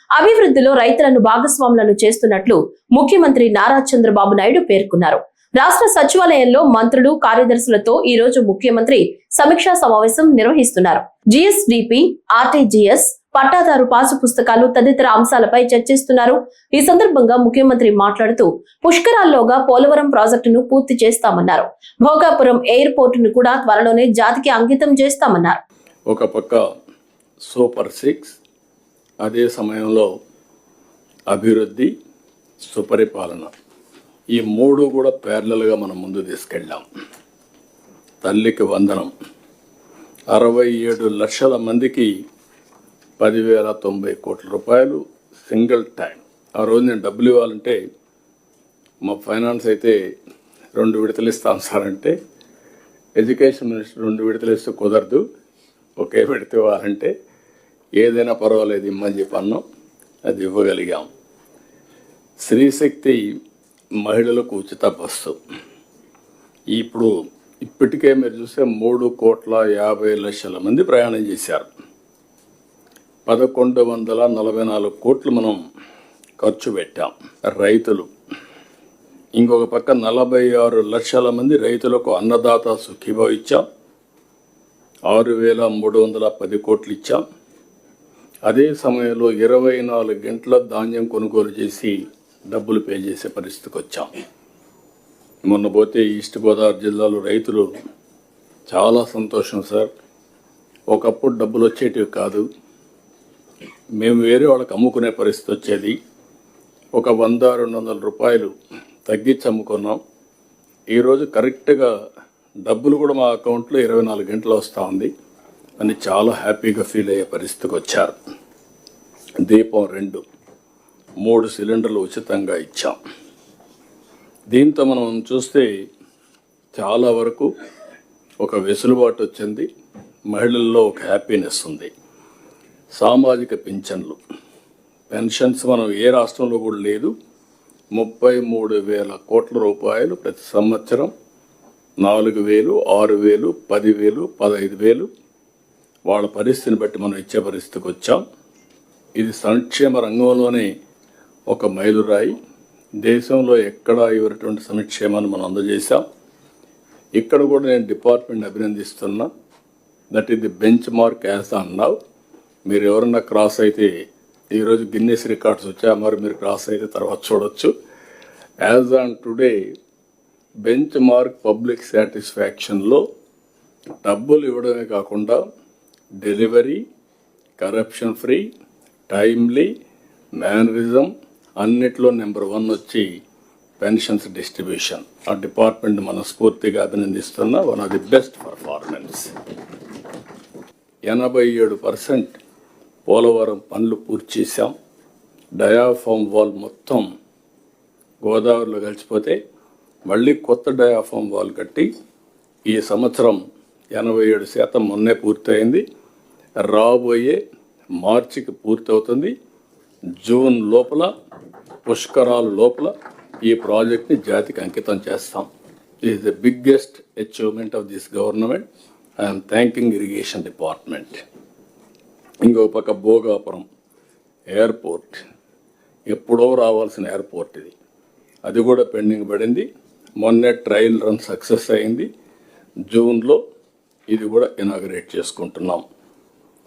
అభివృద్ధిలో రైతులను భాగస్వాములను చేస్తున్నట్లు ముఖ్యమంత్రి నారా చంద్రబాబు నాయుడు పేర్కొన్నారు. రాష్ట్ర సచివాలయంలో మంత్రులు, కార్యదర్శులతో ఈ రోజు ముఖ్యమంత్రి సమీక్షా సమావేశం నిర్వహిస్తున్నారు. జిఎస్డిపి, ఆర్టీజీఎస్, పట్టాదారు పాసు పుస్తకాలు తదితర అంశాలపై చర్చిస్తున్నారు. ఈ సందర్భంగా ముఖ్యమంత్రి మాట్లాడుతూ పుష్కరాల్లోగా పోలవరం ప్రాజెక్టును పూర్తి చేస్తామన్నారు. భోగాపురం ఎయిర్పోర్టును కూడా త్వరలోనే జాతికి అంకితం చేస్తామన్నారు. ఒక పక్క సూపర్ 6, అదే సమయంలో అభివృద్ధి, సుపరిపాలన, ఈ మూడు కూడా ప్యారలల్గా మనం ముందు తీసుకెళ్ళాం. తల్లికి వందనం, 67 లక్షల మందికి 10,090 కోట్ల రూపాయలు సింగిల్ టైం. ఆ రోజు నేను డబ్బులు ఇవ్వాలంటే మా ఫైనాన్స్ అయితే 2 విడతలు ఇస్తాం సార్ అంటే, ఎడ్యుకేషన్ మినిస్టర్ 2 విడతలు ఇస్తే కుదరదు, ఒకే విడత ఇవ్వాలంటే ఏదైనా పర్వాలేదు ఇమ్మని చెప్పి అన్నాం. అది ఇవ్వగలిగాం. స్త్రీశక్తి మహిళలకు ఉచిత బస్సు ఇప్పటికే మీరు చూస్తే 3,50,00,000 మంది ప్రయాణం చేశారు. 1,144 కోట్లు మనం ఖర్చు పెట్టాం. రైతులు ఇంకొక పక్క 46 లక్షల మంది రైతులకు అన్నదాత సుఖీభావ ఇచ్చాం. 6,310 కోట్లు ఇచ్చాం. అదే సమయంలో 24 గంటల ధాన్యం కొనుగోలు చేసి డబ్బులు పే చేసే పరిస్థితికి వచ్చాం. మొన్న పోతే ఈస్ట్ గోదావరి జిల్లాలో రైతులు చాలా సంతోషం సార్, ఒకప్పుడు డబ్బులు వచ్చేటివి కాదు, మేము వేరే వాళ్ళకి అమ్ముకునే పరిస్థితి వచ్చేది, ఒక 100-200 రూపాయలు తగ్గించి అమ్ముకున్నాం. ఈరోజు కరెక్ట్గా డబ్బులు కూడా మా అకౌంట్లో 24 గంటలు వస్తూ ఉంది అని చాలా హ్యాపీగా ఫీల్ అయ్యే పరిస్థితికి వచ్చారు. దీపం 2, 3 సిలిండర్లు ఉచితంగా ఇచ్చాం. దీంతో మనం చూస్తే చాలా వరకు ఒక వెసులుబాటు వచ్చింది, మహిళల్లో ఒక హ్యాపీనెస్ ఉంది. సామాజిక పింఛన్లు, పెన్షన్స్ మనం ఏ రాష్ట్రంలో కూడా లేదు. 33,000 కోట్ల రూపాయలు ప్రతి సంవత్సరం, 4,000, 6,000, 10,000, 15,000 వాళ్ళ పరిస్థితిని బట్టి మనం ఇచ్చే పరిస్థితికి వచ్చాం. ఇది సంక్షేమ రంగంలోనే ఒక మైలురాయి. దేశంలో ఎక్కడా ఇవ్వనటువంటి సంక్షేమాన్ని మనం అందజేశాం. ఇక్కడ కూడా నేను డిపార్ట్మెంట్ అభినందిస్తున్నా. That is the benchmark as on now. మీరు ఎవరన్నా క్రాస్ అయితే, ఈరోజు గిన్నెస్ రికార్డ్స్ వచ్చా, మరి మీరు క్రాస్ అయితే తర్వాత చూడొచ్చు. As on today benchmark public సాటిస్ఫాక్షన్లో డబ్బులు ఇవ్వడమే కాకుండా delivery, corruption free, timely, mannerism అన్నిట్లో నెంబర్ 1 వచ్చి పెన్షన్స్ డిస్ట్రిబ్యూషన్. ఆ డిపార్ట్మెంట్ మనస్ఫూర్తిగా అభినందిస్తున్న one of the best performance. 87% Polavaram పనులు పూర్తి చేశాం. డయాఫామ్ వాల్ మొత్తం గోదావరిలో కలిసిపోతే మళ్ళీ కొత్త డయాఫామ్ వాల్ కట్టి ఈ సంవత్సరం 87% మొన్నే పూర్తయింది. రాబోయే మార్చికి పూర్తవుతుంది. జూన్ లోపల, పుష్కరాల లోపల ఈ ప్రాజెక్ట్ని జాతికి అంకితం చేస్తాం. It is the biggest achievement of this government. I'm thanking irrigation department. ఇంకో పక్క భోగాపురం ఎయిర్పోర్ట్, ఎప్పుడో రావాల్సిన ఎయిర్పోర్ట్ ఇది, అది కూడా పెండింగ్ పడింది. మొన్నే ట్రయల్ రన్ సక్సెస్ అయింది. జూన్లో ఇది కూడా ఇనాగరేట్ చేసుకుంటున్నాం.